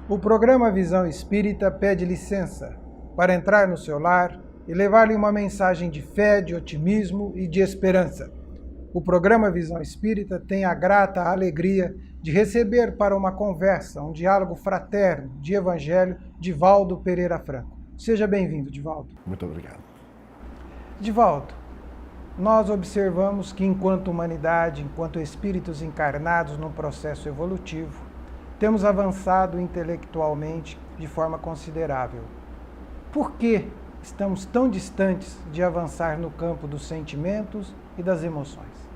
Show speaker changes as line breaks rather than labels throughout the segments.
O programa Visão Espírita pede licença para entrar no seu lar e levar-lhe uma mensagem de fé, de otimismo e de esperança. O programa Visão Espírita tem a grata alegria de receber para uma conversa, um diálogo fraterno de Evangelho, Divaldo Pereira Franco. Seja bem-vindo, Divaldo.
Muito obrigado.
Divaldo, nós observamos que enquanto humanidade, enquanto espíritos encarnados num processo evolutivo, temos avançado intelectualmente de forma considerável. Por que estamos tão distantes de avançar no campo dos sentimentos e das emoções?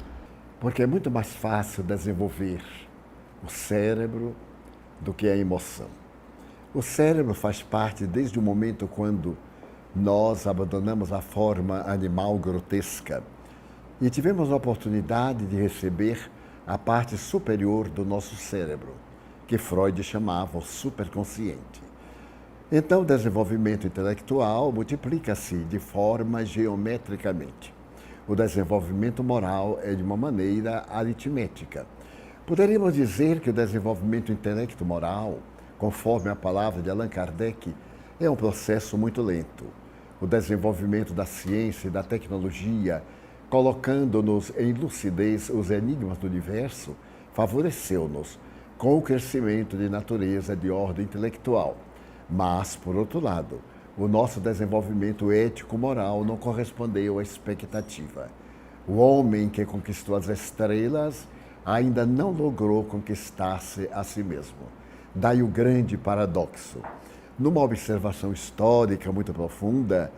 Porque é muito mais fácil desenvolver o cérebro do que a emoção. O cérebro faz parte desde o momento quando nós abandonamos a forma animal grotesca e tivemos a oportunidade de receber a parte superior do nosso cérebro, que Freud chamava o superconsciente. Então, o desenvolvimento intelectual multiplica-se de forma geometricamente. O desenvolvimento moral é de uma maneira aritmética. Poderíamos dizer que o desenvolvimento intelecto-moral, conforme a palavra de Allan Kardec, é um processo muito lento. O desenvolvimento da ciência e da tecnologia, colocando-nos em lucidez os enigmas do universo, favoreceu-nos com o crescimento de natureza de ordem intelectual. Mas, por outro lado, o nosso desenvolvimento ético-moral não correspondeu à expectativa. O homem que conquistou as estrelas ainda não logrou conquistar-se a si mesmo. Daí o grande paradoxo. Numa observação histórica muito profunda,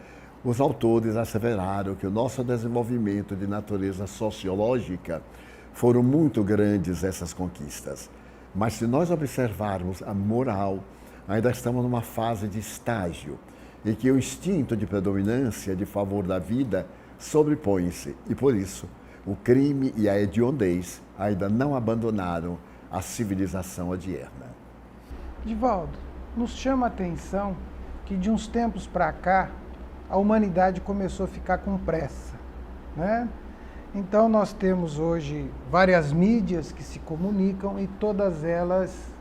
os autores asseveraram que o nosso desenvolvimento de natureza sociológica foram muito grandes essas conquistas. Mas se nós observarmos a moral, ainda estamos numa fase de estágio em que o instinto de predominância de favor da vida sobrepõe-se e, por isso, o crime e a hediondez ainda não abandonaram a civilização odierna.
Divaldo, nos chama a atenção que de uns tempos para cá a humanidade começou a ficar com pressa, né? Então nós temos hoje várias mídias que se comunicam e todas elas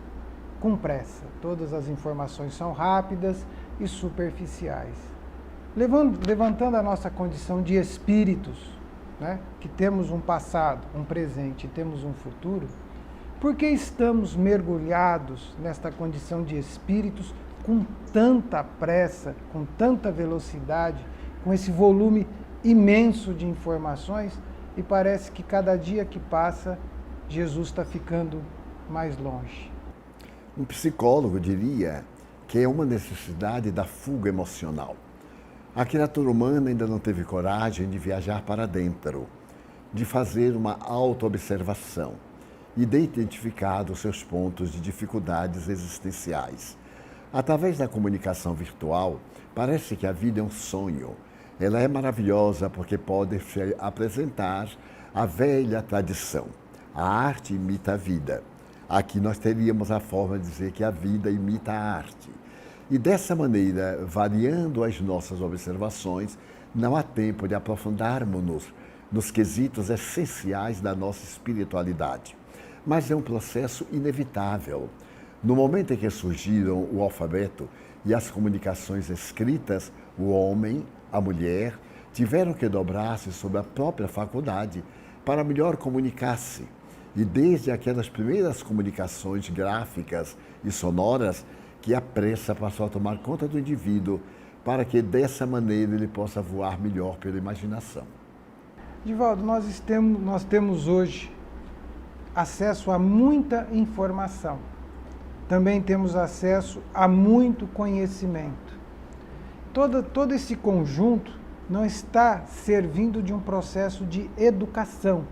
com pressa. Todas as informações são rápidas e superficiais. Levantando a nossa condição de espíritos, né, que temos um passado, um presente e temos um futuro, por que estamos mergulhados nesta condição de espíritos com tanta pressa, com tanta velocidade, com esse volume imenso de informações? E parece que cada dia que passa, Jesus está ficando mais longe.
Um psicólogo diria que é uma necessidade da fuga emocional. A criatura humana ainda não teve coragem de viajar para dentro, de fazer uma autoobservação e de identificar os seus pontos de dificuldades existenciais. Através da comunicação virtual, parece que a vida é um sonho. Ela é maravilhosa porque pode apresentar a velha tradição. A arte imita a vida. Aqui nós teríamos a forma de dizer que a vida imita a arte. E dessa maneira, variando as nossas observações, não há tempo de aprofundarmos nos quesitos essenciais da nossa espiritualidade. Mas é um processo inevitável. No momento em que surgiram o alfabeto e as comunicações escritas, o homem, a mulher, tiveram que dobrar-se sobre a própria faculdade para melhor comunicar-se. E desde aquelas primeiras comunicações gráficas e sonoras, que a pressa passou a tomar conta do indivíduo para que dessa maneira ele possa voar melhor pela imaginação.
Divaldo, nós temos hoje acesso a muita informação. Também temos acesso a muito conhecimento. Todo esse conjunto não está servindo de um processo de educação.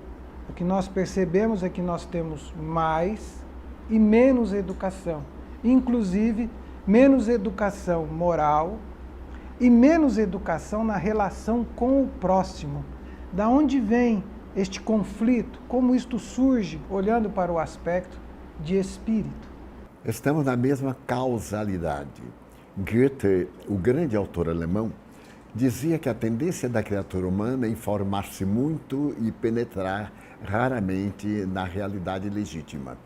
O que nós percebemos é que nós temos mais e menos educação. Inclusive, menos educação moral e menos educação na relação com o próximo. Da onde vem este conflito? Como isto surge, olhando para o aspecto de espírito?
Estamos na mesma causalidade. Goethe, o grande autor alemão, dizia que a tendência da criatura humana é informar-se muito e penetrar raramente na realidade legítima.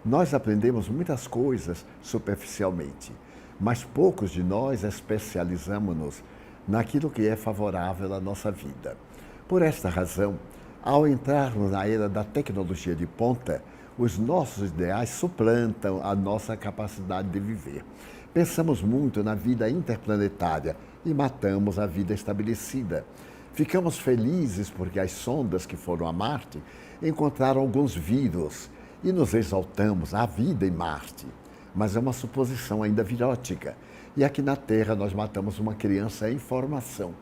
nós aprendemos muitas coisas superficialmente, mas poucos de nós especializamos-nos naquilo que é favorável à nossa vida. Por esta razão, ao entrarmos na era da tecnologia de ponta, os nossos ideais suplantam a nossa capacidade de viver. Pensamos muito na vida interplanetária e matamos a vida estabelecida. Ficamos felizes porque as sondas que foram a Marte encontraram alguns vírus e nos exaltamos à vida em Marte. Mas é uma suposição ainda virótica. E aqui na Terra nós matamos uma criança em formação,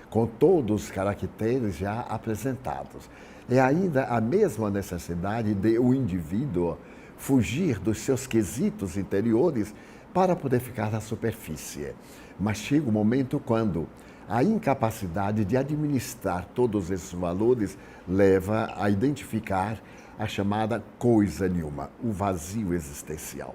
com todos os caracteres já apresentados. É ainda a mesma necessidade de o indivíduo fugir dos seus quesitos interiores para poder ficar na superfície. Mas chega um momento quando a incapacidade de administrar todos esses valores leva a identificar a chamada coisa nenhuma, o vazio existencial.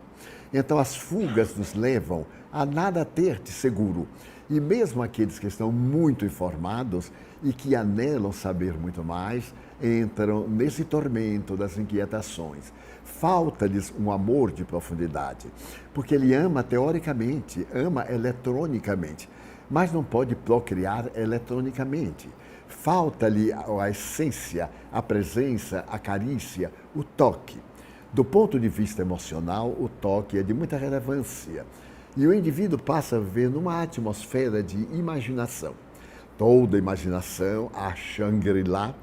Então as fugas nos levam a nada ter de seguro. E mesmo aqueles que estão muito informados e que anelam saber muito mais, entram nesse tormento das inquietações. Falta-lhes um amor de profundidade, porque ele ama teoricamente, ama eletronicamente, mas não pode procriar eletronicamente. Falta-lhe a essência, a presença, a carícia, o toque. Do ponto de vista emocional, o toque é de muita relevância. E o indivíduo passa a viver numa atmosfera de imaginação. Toda imaginação, a Shangri-La,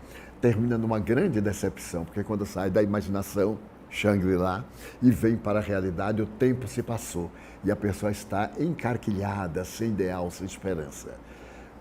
termina numa grande decepção, porque quando sai da imaginação, Shangri-La, e vem para a realidade, o tempo se passou e a pessoa está encarquilhada, sem ideal, sem esperança.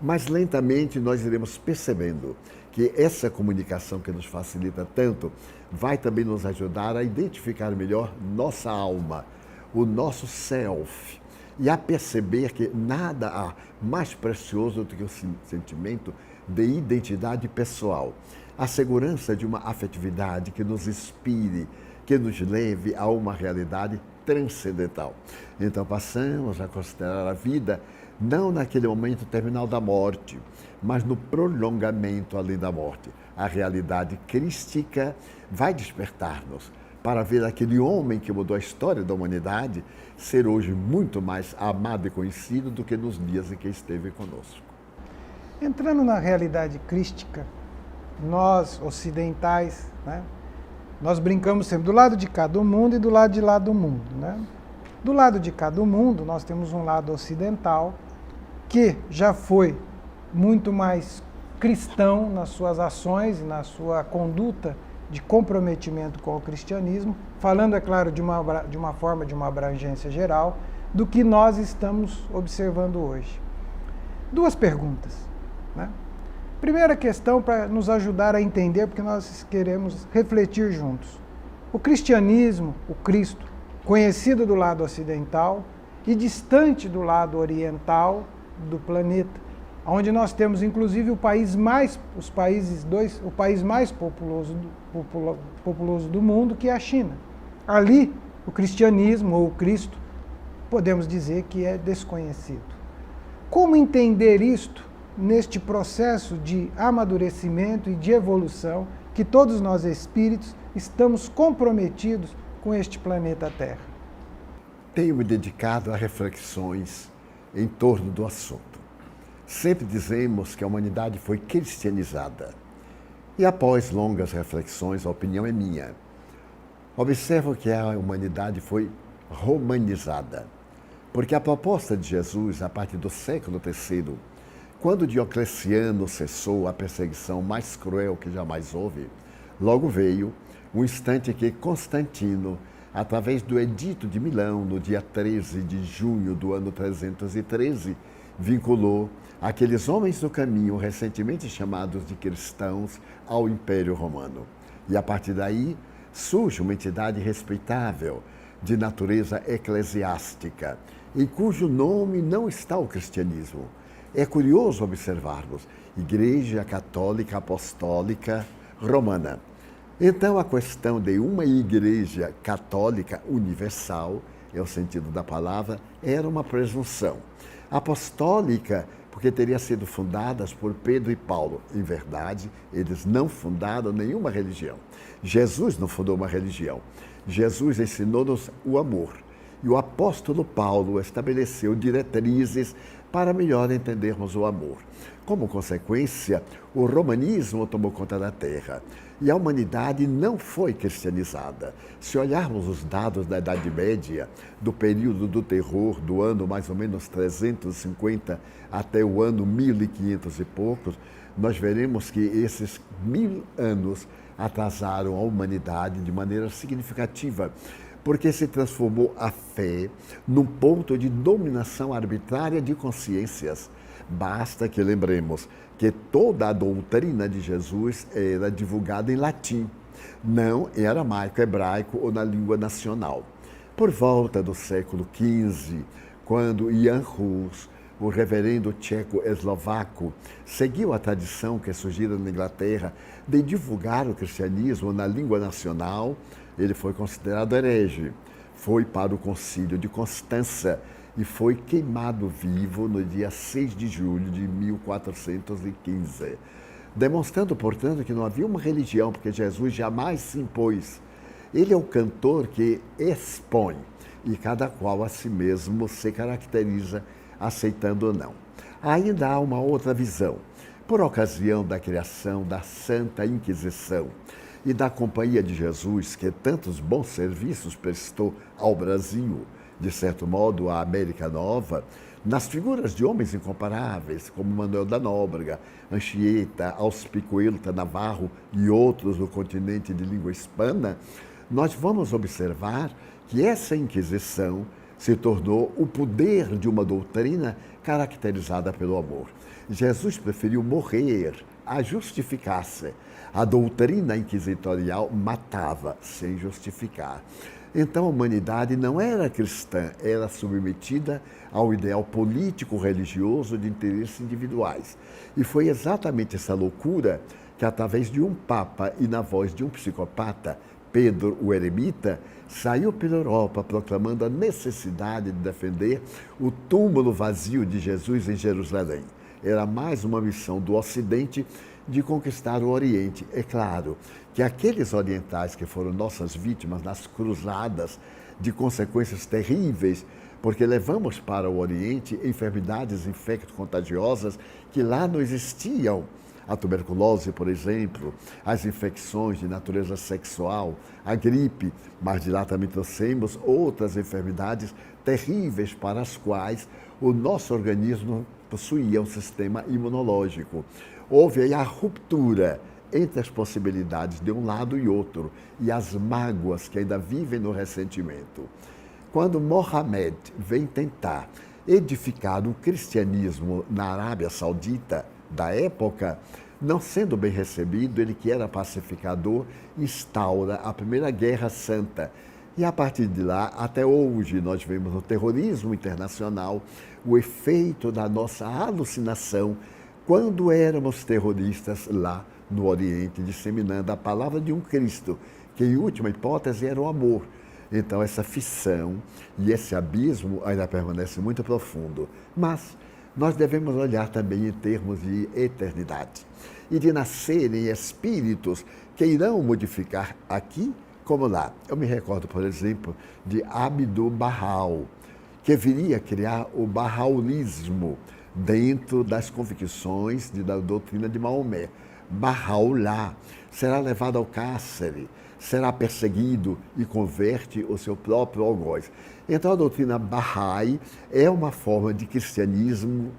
Mas lentamente nós iremos percebendo que essa comunicação que nos facilita tanto vai também nos ajudar a identificar melhor nossa alma, o nosso self, e a perceber que nada há mais precioso do que o sentimento de identidade pessoal, a segurança de uma afetividade que nos inspire, que nos leve a uma realidade transcendental. Então passamos a considerar a vida não naquele momento terminal da morte, mas no prolongamento além da morte. A realidade crística vai despertar-nos para ver aquele homem que mudou a história da humanidade ser hoje muito mais amado e conhecido do que nos dias em que esteve conosco.
Entrando na realidade crística, nós ocidentais, né, nós brincamos sempre do lado de cá do mundo e do lado de lá do mundo. Né? Do lado de cá do mundo, nós temos um lado ocidental que já foi muito mais cristão nas suas ações e na sua conduta de comprometimento com o cristianismo, falando, é claro, de uma forma, de uma abrangência geral, do que nós estamos observando hoje. Duas perguntas. Né? Primeira questão para nos ajudar a entender, porque nós queremos refletir juntos. O cristianismo, o Cristo, conhecido do lado ocidental e distante do lado oriental do planeta, onde nós temos inclusive o país mais populoso do mundo, que é a China. Ali, o cristianismo ou o Cristo, podemos dizer que é desconhecido. Como entender isto neste processo de amadurecimento e de evolução que todos nós espíritos estamos comprometidos com este planeta Terra?
Tenho me dedicado a reflexões em torno do assunto. Sempre dizemos que a humanidade foi cristianizada. E após longas reflexões, a opinião é minha. Observo que a humanidade foi romanizada. Porque a proposta de Jesus, a partir do século III, quando Diocleciano cessou a perseguição mais cruel que jamais houve, logo veio o instante que Constantino, através do Edito de Milão, no dia 13 de junho do ano 313, vinculou aqueles homens do caminho, recentemente chamados de cristãos, ao Império Romano. E a partir daí surge uma entidade respeitável, de natureza eclesiástica, em cujo nome não está o cristianismo. É curioso observarmos: Igreja Católica Apostólica Romana. Então a questão de uma igreja católica universal, é o sentido da palavra, era uma presunção. Apostólica, porque teria sido fundadas por Pedro e Paulo. Em verdade, eles não fundaram nenhuma religião. Jesus não fundou uma religião. Jesus ensinou-nos o amor. E o apóstolo Paulo estabeleceu diretrizes para melhor entendermos o amor. Como consequência, o romanismo tomou conta da terra e a humanidade não foi cristianizada. Se olharmos os dados da Idade Média, do período do terror, do ano mais ou menos 350 até o ano 1500 e poucos, nós veremos que esses 1000 anos atrasaram a humanidade de maneira significativa, porque se transformou a fé num ponto de dominação arbitrária de consciências. Basta que lembremos que toda a doutrina de Jesus era divulgada em latim, não em aramaico, hebraico ou na língua nacional. Por volta do século XV, quando Jan Hus, o reverendo tcheco-eslovaco, seguiu a tradição que surgira na Inglaterra de divulgar o cristianismo na língua nacional, ele foi considerado herege. Foi para o concílio de Constança e foi queimado vivo no dia 6 de julho de 1415, demonstrando, portanto, que não havia uma religião, porque Jesus jamais se impôs. Ele é o cantor que expõe, e cada qual a si mesmo se caracteriza, aceitando ou não. Ainda há uma outra visão. Por ocasião da criação da Santa Inquisição e da Companhia de Jesus, que tantos bons serviços prestou ao Brasil, de certo modo à América Nova, nas figuras de homens incomparáveis, como Manuel da Nóbrega, Anchieta, Auspicuelta Navarro e outros do continente de língua hispana, nós vamos observar que essa Inquisição se tornou o poder de uma doutrina caracterizada pelo amor. Jesus preferiu morrer a justificar-se. A doutrina inquisitorial matava sem justificar. Então a humanidade não era cristã, era submetida ao ideal político-religioso de interesses individuais. E foi exatamente essa loucura que, através de um papa e na voz de um psicopata, Pedro o Eremita, saiu pela Europa proclamando a necessidade de defender o túmulo vazio de Jesus em Jerusalém. Era mais uma missão do Ocidente de conquistar o Oriente. É claro que aqueles orientais que foram nossas vítimas nas cruzadas, de consequências terríveis, porque levamos para o Oriente enfermidades infecto-contagiosas que lá não existiam. A tuberculose, por exemplo, as infecções de natureza sexual, a gripe, mas de lá também trouxemos outras enfermidades terríveis para as quais o nosso organismo possuía um sistema imunológico. Houve aí a ruptura entre as possibilidades de um lado e outro e as mágoas que ainda vivem no ressentimento. Quando Mohammed vem tentar edificar um cristianismo na Arábia Saudita da época, não sendo bem recebido, ele que era pacificador, instaura a Primeira Guerra Santa. E a partir de lá, até hoje, nós vemos no terrorismo internacional o efeito da nossa alucinação quando éramos terroristas lá no Oriente, disseminando a palavra de um Cristo, que em última hipótese era o amor. Então essa fissão e esse abismo ainda permanece muito profundo. Mas nós devemos olhar também em termos de eternidade e de nascerem espíritos que irão modificar aqui como lá. Eu me recordo, por exemplo, de Abdu'l-Bahá, que viria criar o bahaulismo dentro das convicções da doutrina de Maomé. Bahá'u'lláh será levado ao cárcere, será perseguido e converte o seu próprio algoz. Então a doutrina Bahá'í é uma forma de cristianismo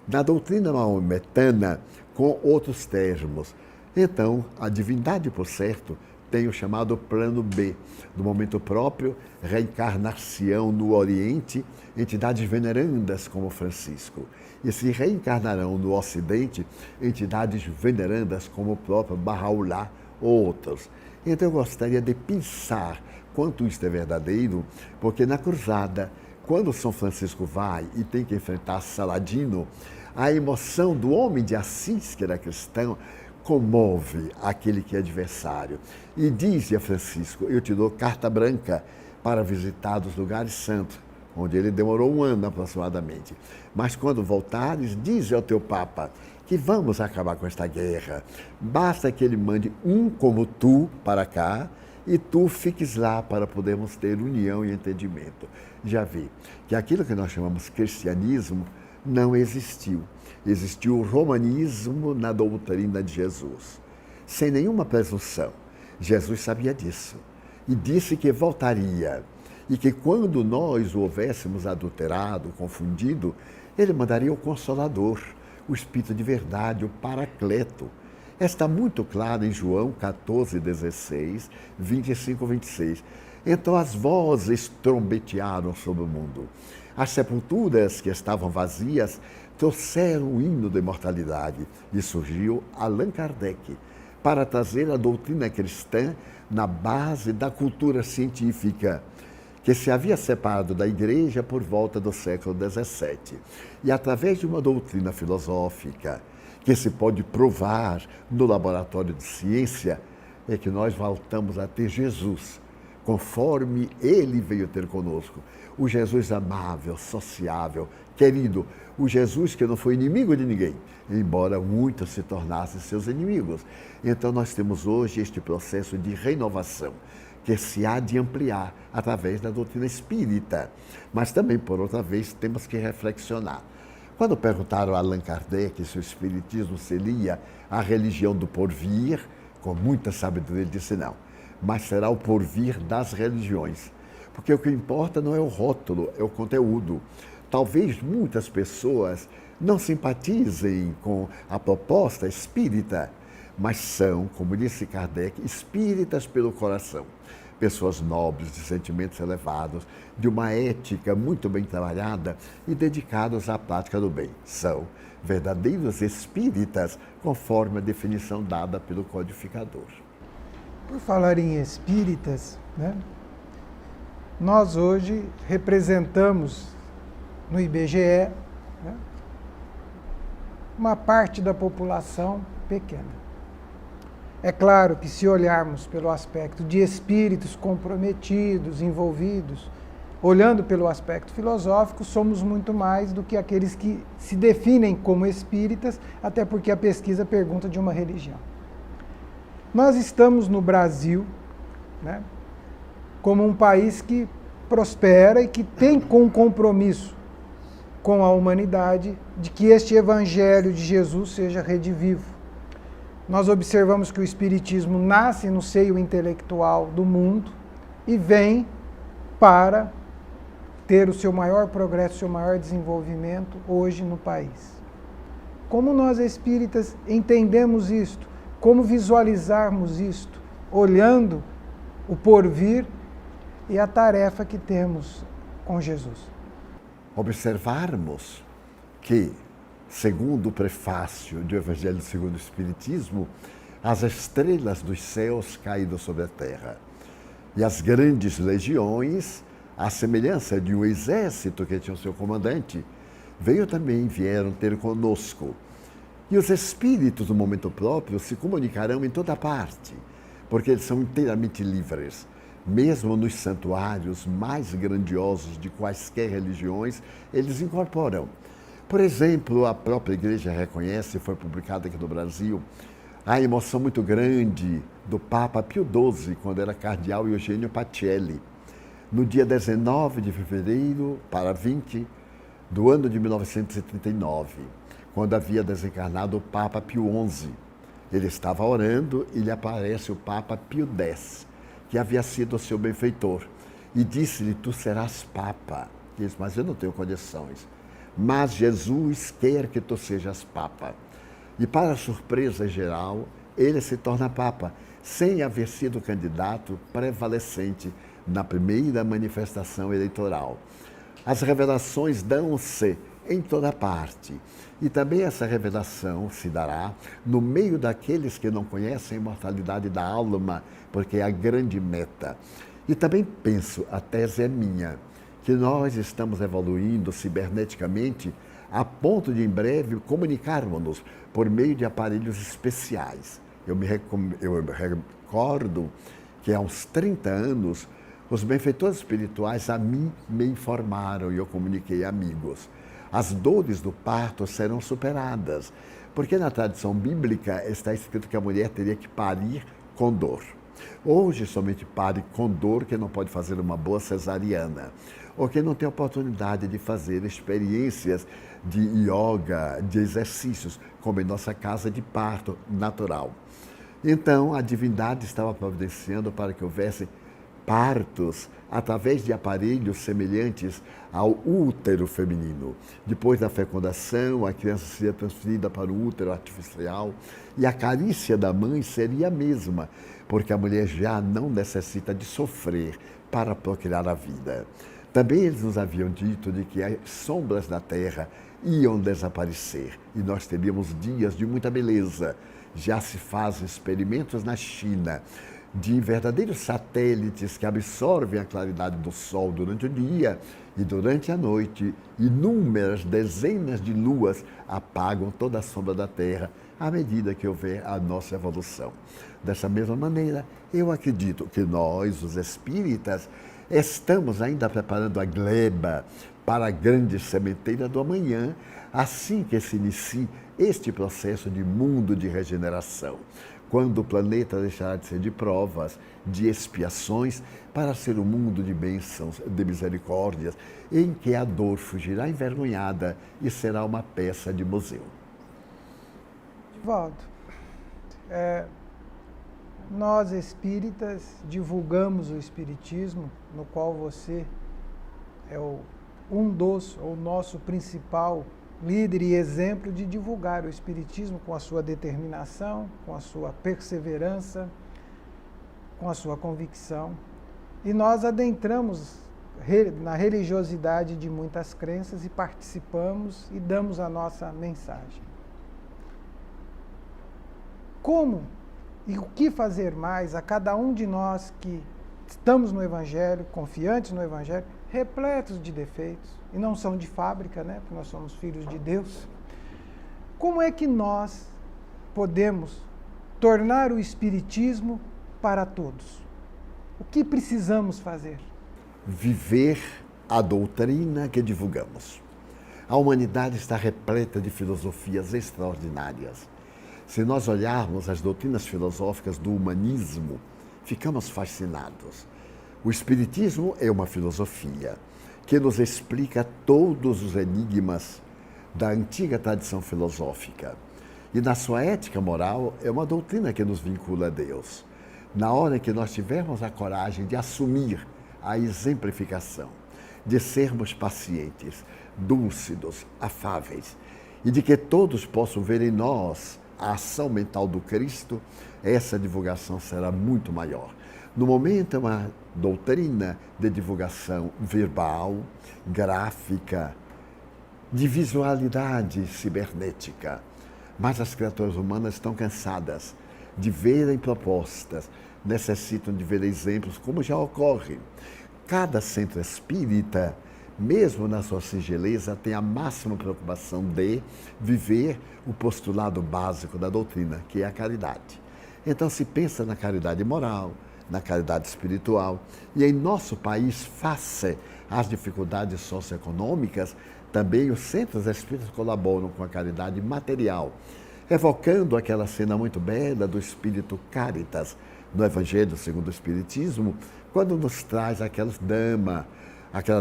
da doutrina maometana com outros termos. Então a divindade, por certo, tem o chamado plano B. No momento próprio, reencarnar-se-ão no Oriente entidades venerandas como Francisco. E se reencarnarão no Ocidente entidades venerandas como o próprio Bahá'u'lláh ou outros. Então eu gostaria de pensar quanto isto é verdadeiro, porque na cruzada, quando São Francisco vai e tem que enfrentar Saladino, a emoção do homem de Assis, que era cristão, comove aquele que é adversário. E diz a Francisco: eu te dou carta branca para visitar os lugares santos, onde ele demorou 1 ano aproximadamente. Mas quando voltares, diz ao teu Papa que vamos acabar com esta guerra. Basta que ele mande um como tu para cá, e tu fiques lá para podermos ter união e entendimento. Já vi que aquilo que nós chamamos cristianismo não existiu. Existiu o romanismo na doutrina de Jesus. Sem nenhuma presunção, Jesus sabia disso e disse que voltaria e que quando nós o houvéssemos adulterado, confundido, ele mandaria o Consolador, o Espírito de verdade, o Paracleto. Está muito claro em João 14, 16, 25, 26. Então as vozes trombetearam sobre o mundo. As sepulturas que estavam vazias trouxeram o hino da imortalidade e surgiu Allan Kardec para trazer a doutrina cristã na base da cultura científica, que se havia separado da Igreja por volta do século XVII. E através de uma doutrina filosófica, que se pode provar no laboratório de ciência, é que nós voltamos a ter Jesus, conforme ele veio ter conosco. O Jesus amável, sociável, querido, o Jesus que não foi inimigo de ninguém, embora muitos se tornassem seus inimigos. Então nós temos hoje este processo de renovação, que se há de ampliar através da doutrina espírita. Mas também, por outra vez, temos que reflexionar. Quando perguntaram a Allan Kardec se o espiritismo seria a religião do porvir, com muita sabedoria ele disse não, mas será o porvir das religiões. Porque o que importa não é o rótulo, é o conteúdo. Talvez muitas pessoas não simpatizem com a proposta espírita, mas são, como disse Kardec, espíritas pelo coração. Pessoas nobres, de sentimentos elevados, de uma ética muito bem trabalhada e dedicados à prática do bem. São verdadeiros espíritas, conforme a definição dada pelo codificador.
Por falar em espíritas, né, nós hoje representamos no IBGE, né, uma parte da população pequena. É claro que se olharmos pelo aspecto de espíritos comprometidos, envolvidos, olhando pelo aspecto filosófico, somos muito mais do que aqueles que se definem como espíritas, até porque a pesquisa pergunta de uma religião. Nós estamos no Brasil, né, como um país que prospera e que tem com compromisso com a humanidade de que este evangelho de Jesus seja redivivo. Nós observamos que o espiritismo nasce no seio intelectual do mundo e vem para ter o seu maior progresso, o seu maior desenvolvimento hoje no país. Como nós espíritas entendemos isto? Como visualizarmos isto? Olhando o porvir e a tarefa que temos com Jesus.
Observarmos que, segundo o prefácio do Evangelho segundo o Espiritismo, as estrelas dos céus caíram sobre a terra. E as grandes legiões, à semelhança de um exército que tinha o seu comandante, vieram ter conosco. E os espíritos, no momento próprio, se comunicarão em toda parte, porque eles são inteiramente livres. Mesmo nos santuários mais grandiosos de quaisquer religiões, eles incorporam. Por exemplo, a própria Igreja reconhece, foi publicado aqui no Brasil, a emoção muito grande do Papa Pio XII, quando era cardeal Eugênio Pacelli, no dia 19 de fevereiro para 20 do ano de 1939, quando havia desencarnado o Papa Pio XI. Ele estava orando e lhe aparece o Papa Pio X, que havia sido o seu benfeitor, e disse-lhe, tu serás Papa. Ele disse, mas eu não tenho condições. Mas Jesus quer que tu sejas Papa. E para a surpresa geral, ele se torna Papa, sem haver sido candidato prevalecente na primeira manifestação eleitoral. As revelações dão-se em toda parte. E também essa revelação se dará no meio daqueles que não conhecem a imortalidade da alma, porque é a grande meta. E também penso, a tese é minha, que nós estamos evoluindo ciberneticamente a ponto de, em breve, comunicarmos-nos por meio de aparelhos especiais. Eu recordo que há uns 30 anos, os benfeitores espirituais a mim me informaram e eu comuniquei a amigos. As dores do parto serão superadas, porque na tradição bíblica está escrito que a mulher teria que parir com dor. Hoje, somente pare com dor que não pode fazer uma boa cesariana, ou que não tem oportunidade de fazer experiências de yoga, de exercícios, como em nossa casa de parto natural. Então, a divindade estava providenciando para que houvesse partos através de aparelhos semelhantes ao útero feminino. Depois da fecundação, a criança seria transferida para o útero artificial e a carícia da mãe seria a mesma, porque a mulher já não necessita de sofrer para procriar a vida. Também eles nos haviam dito de que as sombras da terra iam desaparecer e nós teríamos dias de muita beleza. Já se fazem experimentos na China de verdadeiros satélites que absorvem a claridade do Sol durante o dia e durante a noite, inúmeras dezenas de luas apagam toda a sombra da Terra à medida que houver a nossa evolução. Dessa mesma maneira, eu acredito que nós, os espíritas, estamos ainda preparando a gleba para a grande sementeira do amanhã, assim que se inicie este processo de mundo de regeneração, quando o planeta deixará de ser de provas, de expiações, para ser um mundo de bênçãos, de misericórdias, em que a dor fugirá envergonhada e será uma peça de museu.
Divaldo, nós espíritas divulgamos o espiritismo, no qual você é o nosso principal líder e exemplo de divulgar o espiritismo com a sua determinação, com a sua perseverança, com a sua convicção. E nós adentramos na religiosidade de muitas crenças e participamos e damos a nossa mensagem. Como e o que fazer mais a cada um de nós que estamos no Evangelho, confiantes no Evangelho, repletos de defeitos, e não são de fábrica, né? Porque nós somos filhos de Deus. Como é que nós podemos tornar o Espiritismo para todos? O que precisamos fazer?
Viver a doutrina que divulgamos. A humanidade está repleta de filosofias extraordinárias. Se nós olharmos as doutrinas filosóficas do humanismo, ficamos fascinados. O Espiritismo é uma filosofia que nos explica todos os enigmas da antiga tradição filosófica. E na sua ética moral, é uma doutrina que nos vincula a Deus. Na hora que nós tivermos a coragem de assumir a exemplificação, de sermos pacientes, dúlcidos, afáveis, e de que todos possam ver em nós a ação mental do Cristo, essa divulgação será muito maior. No momento, é uma doutrina de divulgação verbal, gráfica, de visualidade cibernética. Mas as criaturas humanas estão cansadas de verem propostas, necessitam de ver exemplos, como já ocorre. Cada centro espírita, mesmo na sua singeleza, tem a máxima preocupação de viver o postulado básico da doutrina, que é a caridade. Então se pensa na caridade moral, na caridade espiritual. E em nosso país, face às dificuldades socioeconômicas, também os centros espíritas colaboram com a caridade material, evocando aquela cena muito bela do espírito Caritas, no Evangelho segundo o Espiritismo, quando nos traz aquela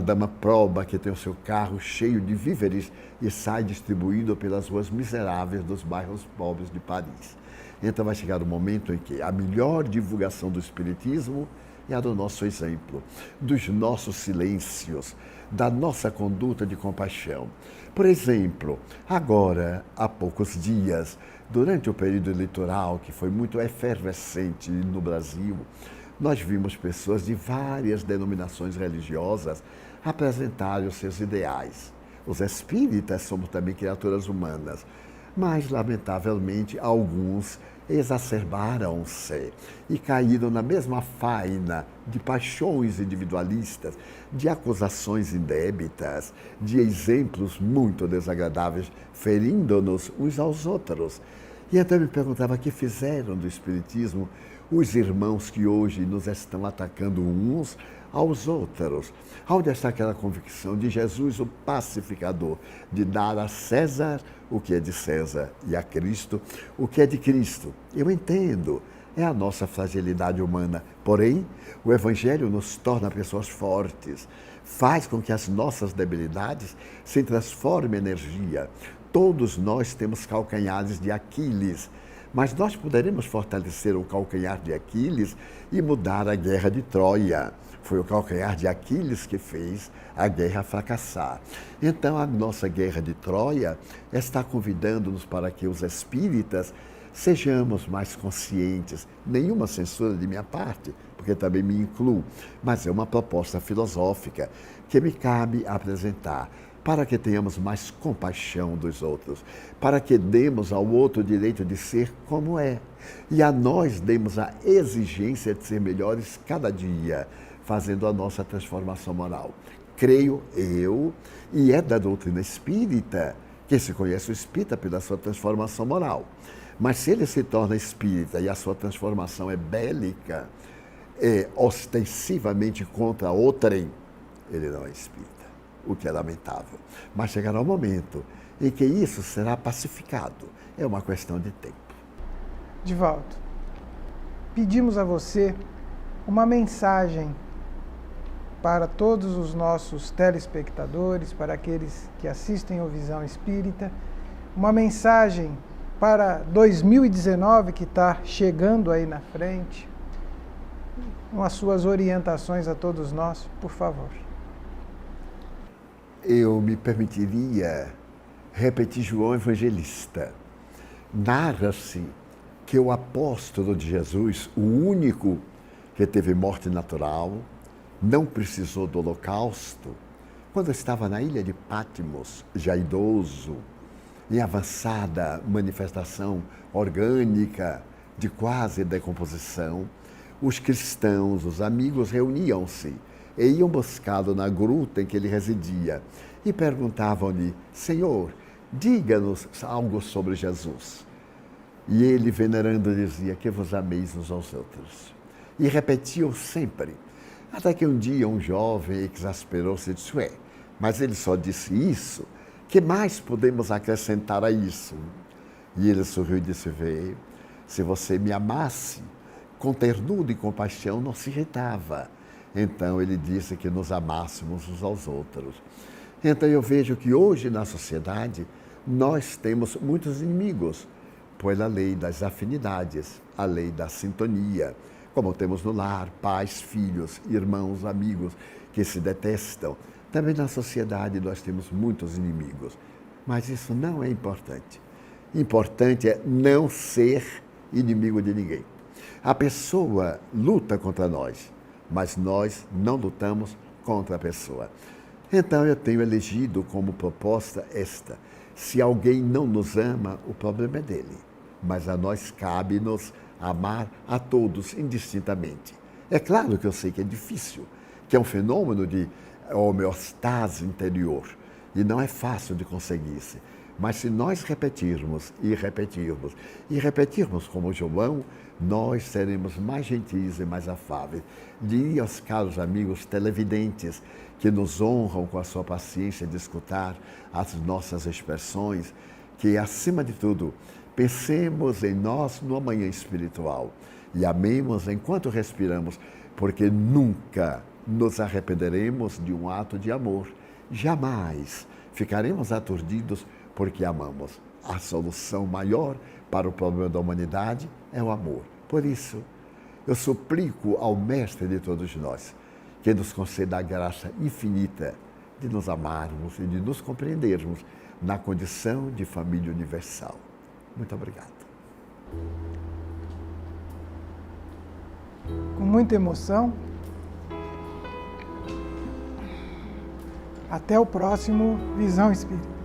dama proba que tem o seu carro cheio de víveres e sai distribuindo pelas ruas miseráveis dos bairros pobres de Paris. Então vai chegar o momento em que a melhor divulgação do Espiritismo é a do nosso exemplo, dos nossos silêncios, da nossa conduta de compaixão. Por exemplo, agora, há poucos dias, durante o período eleitoral, que foi muito efervescente no Brasil, nós vimos pessoas de várias denominações religiosas apresentarem os seus ideais. Os espíritas somos também criaturas humanas, mas, lamentavelmente, alguns exacerbaram-se e caíram na mesma faina de paixões individualistas, de acusações indébitas, de exemplos muito desagradáveis, ferindo-nos uns aos outros. E então eu me perguntava o que fizeram do Espiritismo os irmãos que hoje nos estão atacando uns aos outros. Onde está aquela convicção de Jesus, o pacificador, de dar a César o que é de César e a Cristo o que é de Cristo? Eu entendo é a nossa fragilidade humana. Porém, o Evangelho nos torna pessoas fortes, faz com que as nossas debilidades se transformem em energia. Todos nós temos calcanhares de Aquiles, mas nós poderemos fortalecer o calcanhar de Aquiles e mudar a guerra de Troia. Foi o calcanhar de Aquiles que fez a guerra fracassar. Então, a nossa guerra de Troia está convidando-nos para que os espíritas sejamos mais conscientes. Nenhuma censura de minha parte, porque também me incluo, mas é uma proposta filosófica que me cabe apresentar, para que tenhamos mais compaixão dos outros, para que demos ao outro o direito de ser como é, e a nós demos a exigência de ser melhores cada dia, fazendo a nossa transformação moral. Creio eu, e é da doutrina espírita, que se conhece o espírita pela sua transformação moral. Mas se ele se torna espírita e a sua transformação é bélica, é ostensivamente contra outrem, ele não é espírita, o que é lamentável. Mas chegará um momento em que isso será pacificado. É uma questão de tempo.
Divaldo, pedimos a você uma mensagem para todos os nossos telespectadores, para aqueles que assistem ao Visão Espírita, uma mensagem para 2019 que está chegando aí na frente, com as suas orientações a todos nós, por favor.
Eu me permitiria repetir João Evangelista. Narra-se que o apóstolo de Jesus, o único que teve morte natural, não precisou do holocausto, quando estava na ilha de Patmos, já idoso, em avançada manifestação orgânica de quase decomposição, os cristãos, os amigos, reuniam-se e iam buscá-lo na gruta em que ele residia e perguntavam-lhe: Senhor, diga-nos algo sobre Jesus. E ele, venerando, dizia: que vos ameis uns aos outros. E repetia-o sempre, até que um dia um jovem exasperou-se e disse: ué, mas ele só disse isso? Que mais podemos acrescentar a isso? E ele sorriu e disse: vê, se você me amasse, com ternura e compaixão não se irritava. Então ele disse que nos amássemos uns aos outros. Então eu vejo que hoje na sociedade nós temos muitos inimigos, pela lei das afinidades, a lei da sintonia, como temos no lar, pais, filhos, irmãos, amigos que se detestam. Também na sociedade nós temos muitos inimigos, mas isso não é importante. Importante é não ser inimigo de ninguém. A pessoa luta contra nós, mas nós não lutamos contra a pessoa. Então eu tenho elegido como proposta esta: se alguém não nos ama, o problema é dele, mas a nós cabe-nos amar a todos indistintamente. É claro que eu sei que é difícil, que é um fenômeno de homeostase interior e não é fácil de conseguir-se. Mas se nós repetirmos e repetirmos e repetirmos como João, nós seremos mais gentis e mais afáveis. Diria aos caros amigos televidentes que nos honram com a sua paciência de escutar as nossas expressões, que, acima de tudo, pensemos em nós no amanhã espiritual e amemos enquanto respiramos, porque nunca nos arrependeremos de um ato de amor. Jamais ficaremos aturdidos porque amamos. A solução maior para o problema da humanidade é o amor. Por isso, eu suplico ao Mestre de todos nós que nos conceda a graça infinita de nos amarmos e de nos compreendermos na condição de família universal. Muito obrigado.
Com muita emoção. Até o próximo Visão Espírita.